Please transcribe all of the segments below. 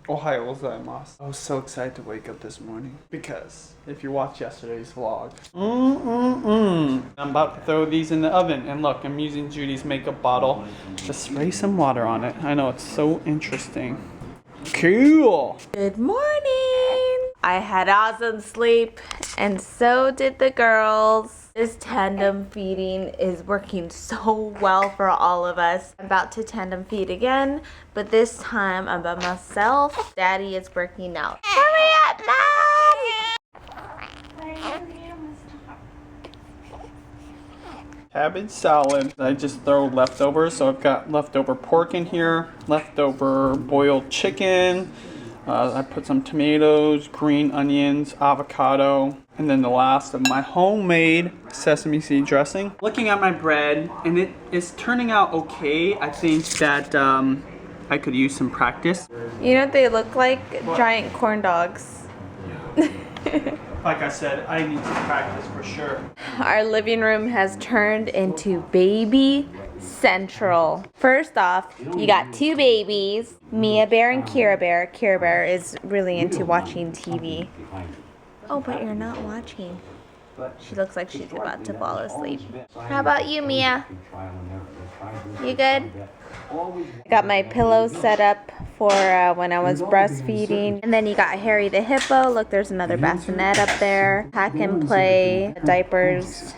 Ohio gozaimasu. I was so excited to wake up this morning because if you watched yesterday's vlog, I'm about to throw these in the oven, and look, I'm using Judy's makeup bottle to spray some water on it. I know, it's so interesting. Cool. Good morning. I had awesome sleep, and so did the girls. This tandem feeding is working so well for all of us. I'm about to tandem feed again, but this time I'm by myself. Daddy is working out. Hurry up, Mom! Cabbage salad. I just throw leftovers, so I've got leftover pork in here, leftover boiled chicken. I put some tomatoes, green onions, avocado, and then the last of my homemade sesame seed dressing. Looking at my bread, and it is turning out okay. I think that I could use some practice. You know what they look like? What? Giant corn dogs. Like I said, I need some practice for sure. Our living room has turned into baby central. First off, you got two babies, Mia Bear and Kira Bear. Kira Bear is really into watching TV. Oh, but you're not watching. She looks like she's about to fall asleep. How about you, Mia? You good? I got my pillows set up for when I was breastfeeding. And then you got Harry the hippo. Look, there's another bassinet up there. Pack and play, diapers,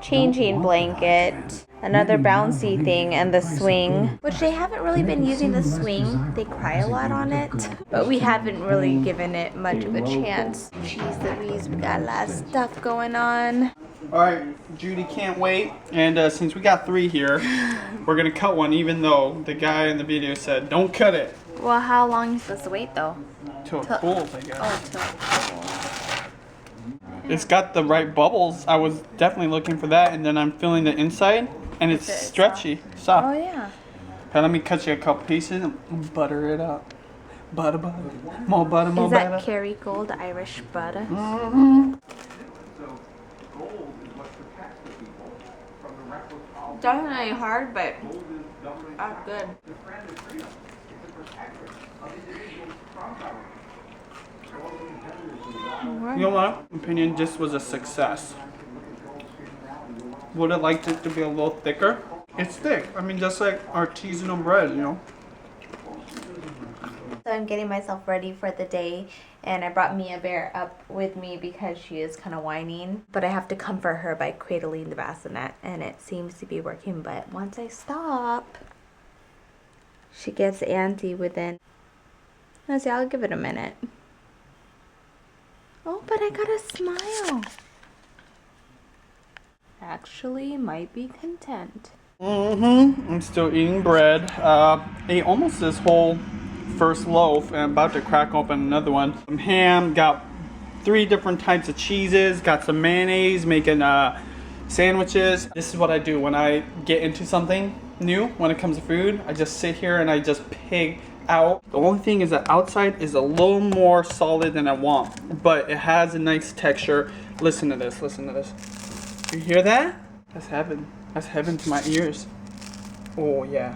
changing blanket, another bouncy thing, and the swing, which they haven't really been using the swing. They cry a lot on it, but we haven't really given it much of a chance. Jeez Louise, we got a lot of stuff going on. Alright, Judy can't wait, and since we got 3 here, we're gonna cut one, even though the guy in the video said don't cut it. Well, how long are you supposed to wait though? Till it cools, I guess. Oh, till it cools. It's got the right bubbles. I was definitely looking for that, and then I'm feeling the inside, and it's stretchy, soft. Oh yeah. Okay, let me cut you a couple pieces and butter it up. Butter, butter, more butter, more butter. Is that Kerrygold Irish butter? Mm-hmm. Definitely hard, but that's good. You know what? My opinion, this was a success. Would have liked it to be a little thicker. It's thick. I mean, just like artisanal bread, you know. So I'm getting myself ready for the day, and I brought Mia Bear up with me because she is kind of whining. But I have to comfort her by cradling the bassinet, and it seems to be working. But once I stop, she gets antsy within. Let's see, I'll give it a minute. Oh, but I got a smile. Actually, might be content. I'm still eating bread. Ate almost this whole first loaf, and I'm about to crack open another one. Some ham, got 3 different types of cheeses, got some mayonnaise, making sandwiches. This is what I do when I get into something new when it comes to food. I just sit here and I just pig out. The only thing is that outside is a little more solid than I want, but it has a nice texture. Listen to this, listen to this. You hear that? That's heaven. That's heaven to my ears. Oh yeah.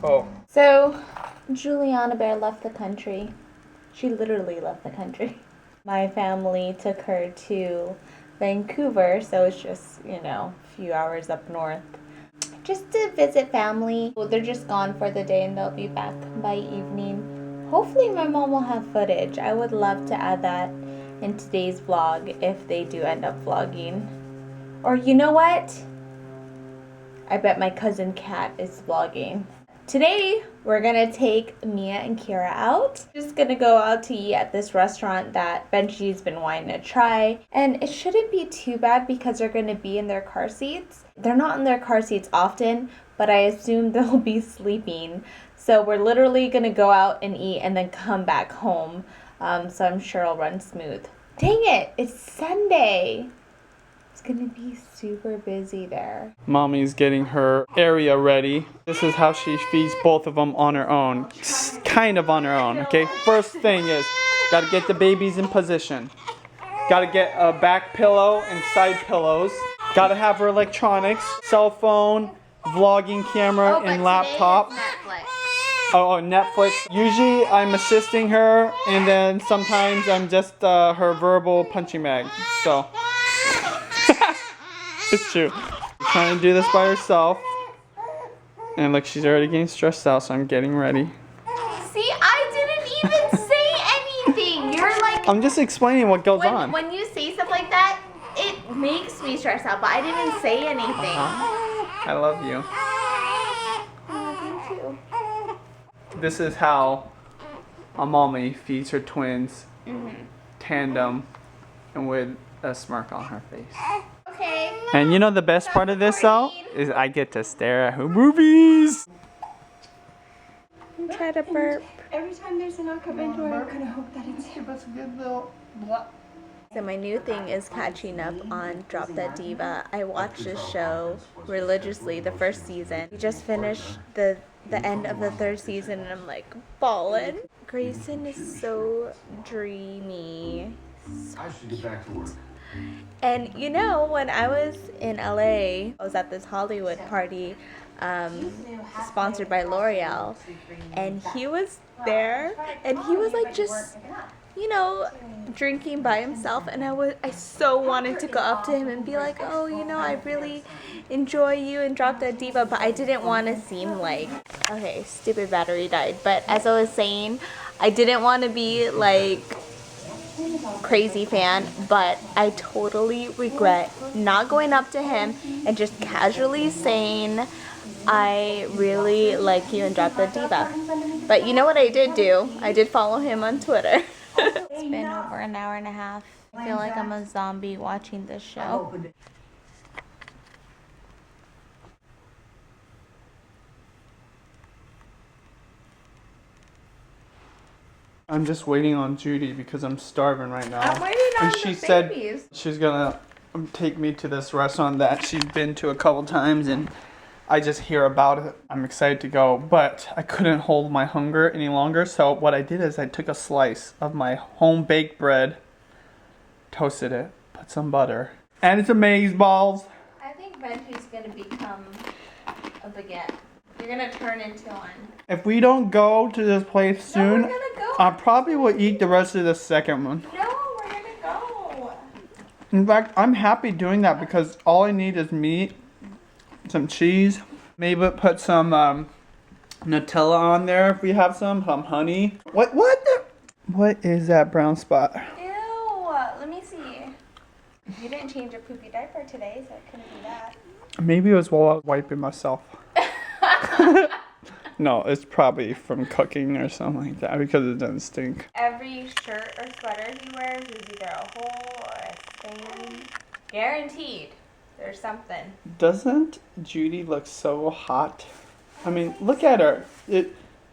Oh. So, Juliana Bear left the country. She literally left the country. My family took her to Vancouver, so it's just, you know, a few hours up north. Just to visit family. Well, they're just gone for the day and they'll be back by evening. Hopefully my mom will have footage. I would love to add that in today's vlog if they do end up vlogging. Or you know what? I bet my cousin Kat is vlogging. Today, we're gonna take Mia and Kira out. Just gonna go out to eat at this restaurant that Benji's been wanting to try. And it shouldn't be too bad because they're gonna be in their car seats. They're not in their car seats often, but I assume they'll be sleeping. So we're literally gonna go out and eat and then come back home. So I'm sure it'll run smooth. Dang it, it's Sunday. It's gonna be super busy there. Mommy's getting her area ready. This is how she feeds both of them on her own. Kind of on her own, okay? First thing is, gotta get the babies in position. Gotta get a back pillow and side pillows. Gotta have her electronics, cell phone, vlogging camera, and laptop. Oh, Netflix. Usually I'm assisting her, and then sometimes I'm just her verbal punching bag. So it's true. She's trying to do this by herself, and look, she's already getting stressed out. So I'm getting ready. See, I didn't even say anything. You're like. I'm just explaining what goes on. When you say stuff like that, it makes me stressed out. But I didn't say anything. I love you. This is how a mommy feeds her twins, tandem, and with a smirk on her face. Okay. And you know the best part of this though is I get to stare at her movies. Try to burp. Every time there's a knock on my door, I'm gonna hope that it's him. So my new thing is catching up on Drop That Diva. I watched this show religiously, the first season. We just finished the end of the third season and I'm like bawling. Grayson is so dreamy. I should get back to work. And you know, when I was in LA, I was at this Hollywood party sponsored by L'Oreal, and he was there and he was like just, you know, drinking by himself, and I so wanted to go up to him and be like, oh, you know, I really enjoy you and Drop That Diva, but I didn't want to seem like, okay, stupid battery died. But as I was saying, I didn't want to be like crazy fan, but I totally regret not going up to him and just casually saying, I really like you and Drop That Diva. But you know what I did do? I did follow him on Twitter. It's been over an hour and a half. I feel like I'm a zombie watching this show. I'm just waiting on Judy because I'm starving right now. I'm waiting on and she said she's gonna take me to this restaurant that she's been to a couple times, and I just hear about it. I'm excited to go, but I couldn't hold my hunger any longer. So what I did is I took a slice of my home baked bread, toasted it, put some butter, and it's amazeballs. I think Benji's gonna become a baguette. You're gonna turn into one. If we don't go to this place soon, No, we're gonna go. I probably will eat the rest of the second one. No, we're gonna go. In fact, I'm happy doing that because all I need is meat, some cheese, maybe put some Nutella on there if we have some honey. What is that brown spot? Ew, let me see. You didn't change your poopy diaper today, so it couldn't be that. Maybe it was while I was wiping myself. No, it's probably from cooking or something like that because it doesn't stink. Every shirt or sweater he wears is either a hole or a stain. Guaranteed. There's something. Doesn't Judy look so hot? I mean, look at her.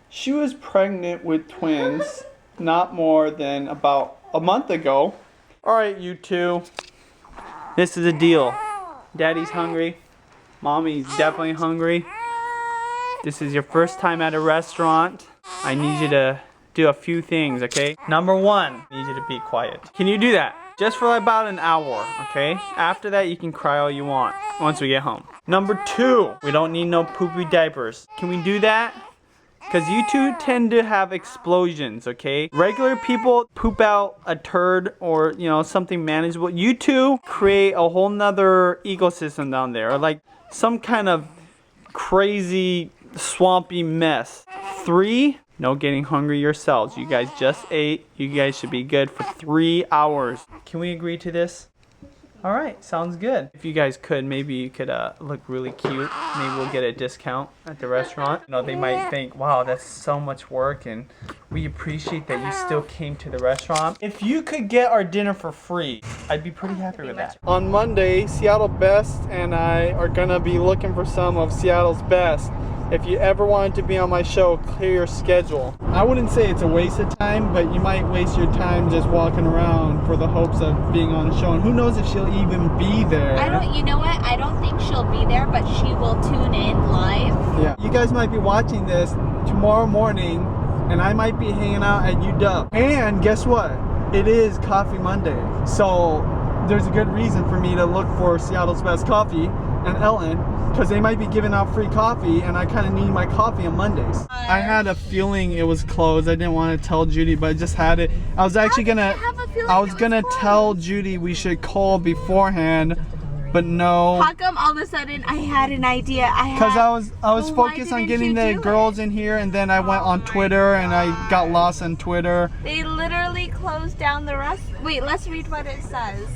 She was pregnant with twins not more than about a month ago. All right, you two. This is a deal. Daddy's hungry. Mommy's definitely hungry. This is your first time at a restaurant. I need you to do a few things, okay? Number one, I need you to be quiet. Can you do that? Just for about an hour, okay? After that, you can cry all you want once we get home. Number two, we don't need no poopy diapers. Can we do that? Because you two tend to have explosions, okay? Regular people poop out a turd or, you know, something manageable. You two create a whole nother ecosystem down there, or like some kind of crazy swampy mess. Three, no getting hungry yourselves. You guys just ate. You guys should be good for 3 hours. Can we agree to this? All right, sounds good. If you guys could, maybe you could look really cute. Maybe we'll get a discount at the restaurant. You know, they might think, wow, that's so much work, and we appreciate that you still came to the restaurant. If you could get our dinner for free, I'd be pretty happy with that. On Monday, Seattle Best and I are gonna be looking for some of Seattle's best. If you ever wanted to be on my show, clear your schedule. I wouldn't say it's a waste of time, but you might waste your time just walking around for the hopes of being on the show. And who knows if she'll even be there. You know what? I don't think she'll be there, but she will tune in live. Yeah. You guys might be watching this tomorrow morning, and I might be hanging out at UW. And guess what? It is Coffee Monday. So there's a good reason for me to look for Seattle's best coffee. and Ellen, because they might be giving out free coffee, and I kind of need my coffee on Mondays. I had a feeling it was closed. I didn't want to tell Judy, but I just had it. I was actually gonna tell Judy we should call beforehand, but no. How come all of a sudden I had an idea? Because I was focused on getting the girls in here, and then I went on Twitter and I got lost on Twitter. They literally closed down the rest. Wait, let's read what it says.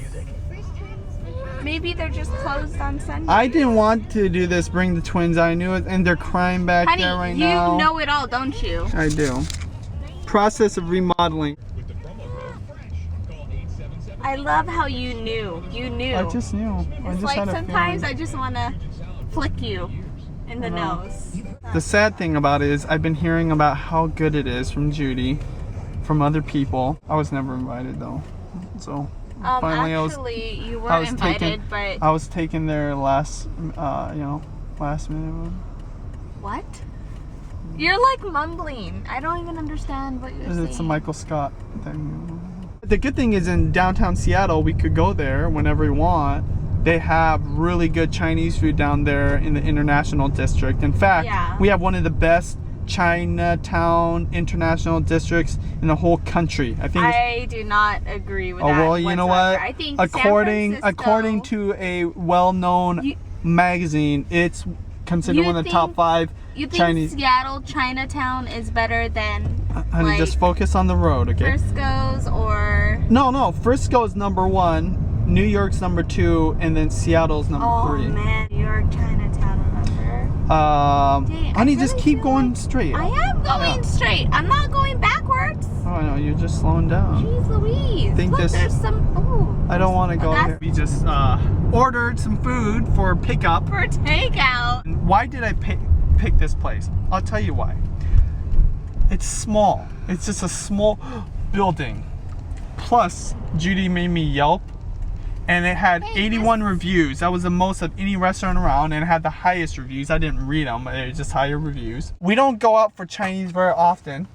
Maybe they're just closed on Sunday. I didn't want to do this, bring the twins. I knew it, and they're crying back there right now. You know it all, don't you? I do. Process of remodeling. I love how you knew. You knew. I just knew. It's like sometimes I just want to flick you in the nose. The sad thing about it is I've been hearing about how good it is from Judy, from other people. I was never invited though, so finally actually, you were invited, but I was taken there last minute. What? You're like mumbling. I don't even understand what you're saying. It's a Michael Scott thing. The good thing is in downtown Seattle, we could go there whenever we want. They have really good Chinese food down there in the International District. In fact, we have one of the best Chinatown International Districts in the whole country. I do not agree with that. Oh well, you know what? I think according to a well-known magazine, it's considered one of the top 5 You think Chinese. Seattle Chinatown is better than Honey, just focus on the road, okay? Frisco's or No, Frisco's number 1. New York's number 2, and then Seattle's number 3. Oh man, New York Chinatown, remember? Dang, honey, just keep going straight. I am going straight. I'm not going backwards. Oh no, you're just slowing down. Jeez Louise. Think Look, there's some. Ooh. I don't want to go there. We just ordered some food for pickup. For takeout. Why did I pick this place? I'll tell you why. It's small. It's just a small building. Plus, Judy made me Yelp, and it had 81 reviews. That was the most of any restaurant around, and it had the highest reviews. I didn't read them, but it was just higher reviews. We don't go out for Chinese very often,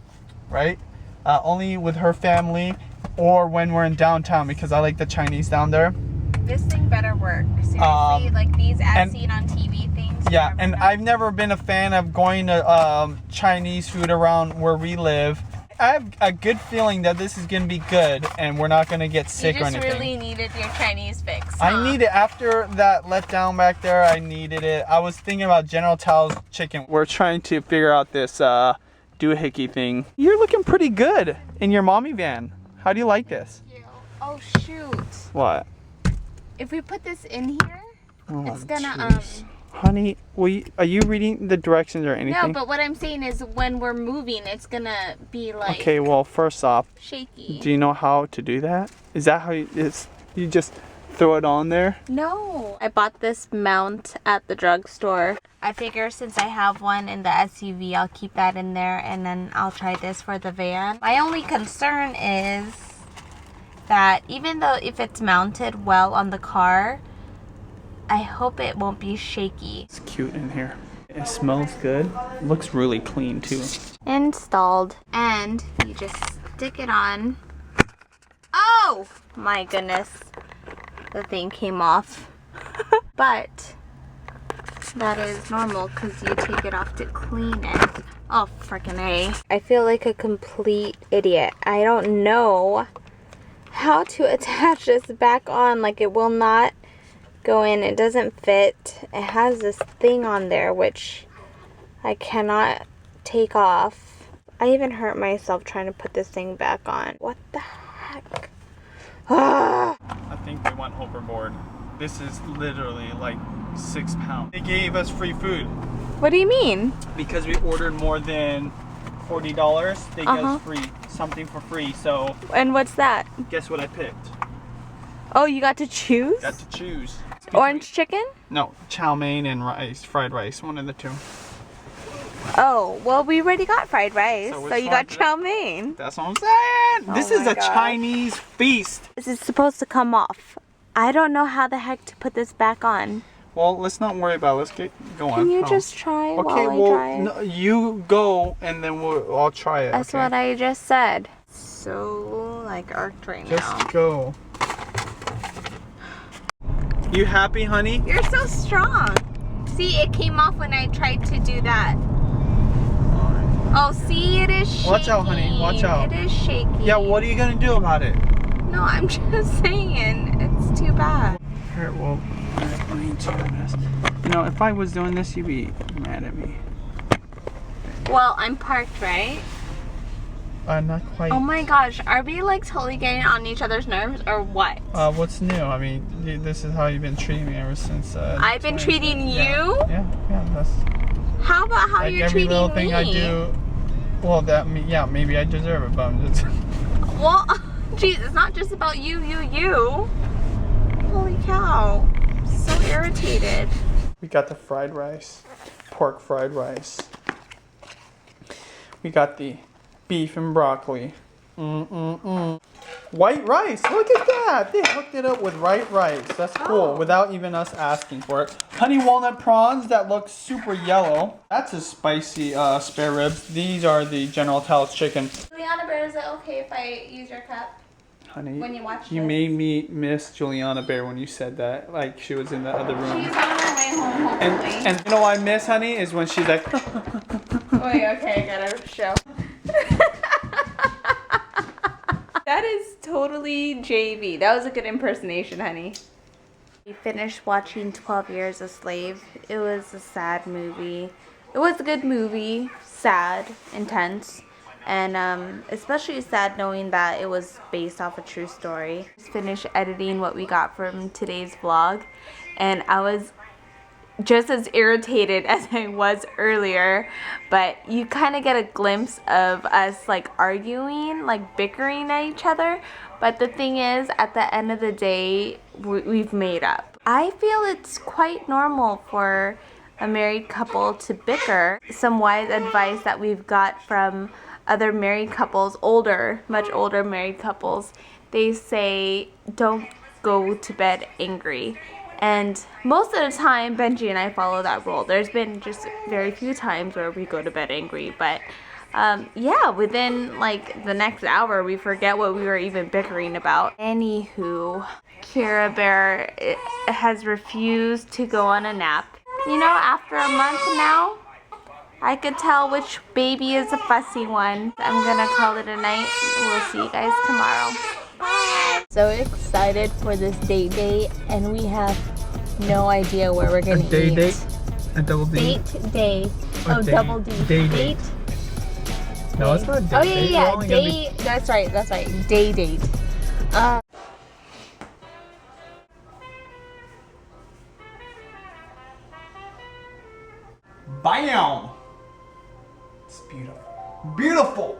right? Only with her family or when we're in downtown, because I like the Chinese down there. This thing better work. Seriously, like these as seen on TV things. Yeah, and I've never been a fan of going to Chinese food around where we live. I have a good feeling that this is going to be good and we're not going to get sick or anything. You just really needed your Chinese fix, huh? I need it. After that letdown back there, I needed it. I was thinking about General Tao's chicken. We're trying to figure out this doohickey thing. You're looking pretty good in your mommy van. How do you like this? Thank you. Oh shoot. What? If we put this in here, it's gonna geez. Honey, are you reading the directions or anything? No, but what I'm saying is when we're moving, it's gonna be like. Okay, well, first off, shaky. Do you know how to do that? Is that how you just throw it on there? No. I bought this mount at the drugstore. I figure since I have one in the SUV, I'll keep that in there, and then I'll try this for the van. My only concern is that even though if it's mounted well on the car, I hope it won't be shaky. It's cute in here. It smells good. It looks really clean too. Installed. And you just stick it on. Oh my goodness. The thing came off. But that is normal because you take it off to clean it. Oh, freaking A. I feel like a complete idiot. I don't know how to attach this back on. Like, it will not go in. It doesn't fit. It has this thing on there which I cannot take off. I even hurt myself trying to put this thing back on. What the heck? I think we went overboard. This is literally like 6 pounds. They gave us free food. What do you mean? Because we ordered more than $40, they gave us something for free. So. And what's that? Guess what I picked? Oh, you got to choose? Got to choose. Orange chicken? No, chow mein and rice, fried rice, one of the two. Oh, well, we already got fried rice, so you got chow mein. That's what I'm saying. Oh, this is a Chinese feast. This is supposed to come off. I don't know how the heck to put this back on. Well, let's not worry about it. Let's get going. Can you just try while I try? No, you go and then I'll try it. That's what I just said. So, like, arced right now. Just go. You happy, honey? You're so strong. See, it came off when I tried to do that. Oh, see, it is shaking. Watch out, honey. Watch out. It is shaking. Yeah, what are you gonna do about it? No, I'm just saying. It's too bad. Alright, well, I need to do this. You know, if I was doing this, you'd be mad at me. Well, I'm parked, right? Not quite. Oh my gosh, are we like totally getting on each other's nerves or what? What's new? I mean, this is how you've been treating me ever since. I've been treating you? Yeah, that's. How about how Like you're every treating little me? thing I do. Well, yeah, maybe I deserve it, but I'm just. Well, geez, it's not just about you. Holy cow. So irritated. We got the fried rice, pork fried rice. We got the beef and broccoli. White rice, look at that. They hooked it up with white rice. That's cool, without even us asking for it. Honey walnut prawns that look super yellow. That's a spicy spare ribs. These are the General Tso's chicken. Juliana Bear, is it okay if I use your cup? Honey, When you watch you this? made me miss Juliana Bear when you said that. Like she was in the other room. She's on her way home, hopefully. And you know what I miss, honey, is when she's like. Wait, okay, I gotta show. That is totally JV. That was a good impersonation, honey. We finished watching 12 Years a Slave. It was a sad movie. It was a good movie. Sad, intense, and especially sad knowing that it was based off a true story. Just finished editing what we got from today's vlog, and I was just as irritated as I was earlier, but you kind of get a glimpse of us like arguing, like bickering at each other. But the thing is, at the end of the day, we've made up. I feel it's quite normal for a married couple to bicker. Some wise advice that we've got from other married couples, much older married couples, they say don't go to bed angry. And most of the time, Benji and I follow that rule. There's been just very few times where we go to bed angry, but yeah, within like the next hour, we forget what we were even bickering about. Anywho, Kira Bear has refused to go on a nap. You know, after a month now, I could tell which baby is a fussy one. I'm gonna call it a night. We'll see you guys tomorrow. Bye. So excited for this date, and we have no idea where we're gonna eat. Date? A double D? Day. Oh, day. double D. Date. No, it's not a date. Oh date. yeah. We're only gonna Day. That's right. Date. Bam! It's beautiful. Beautiful!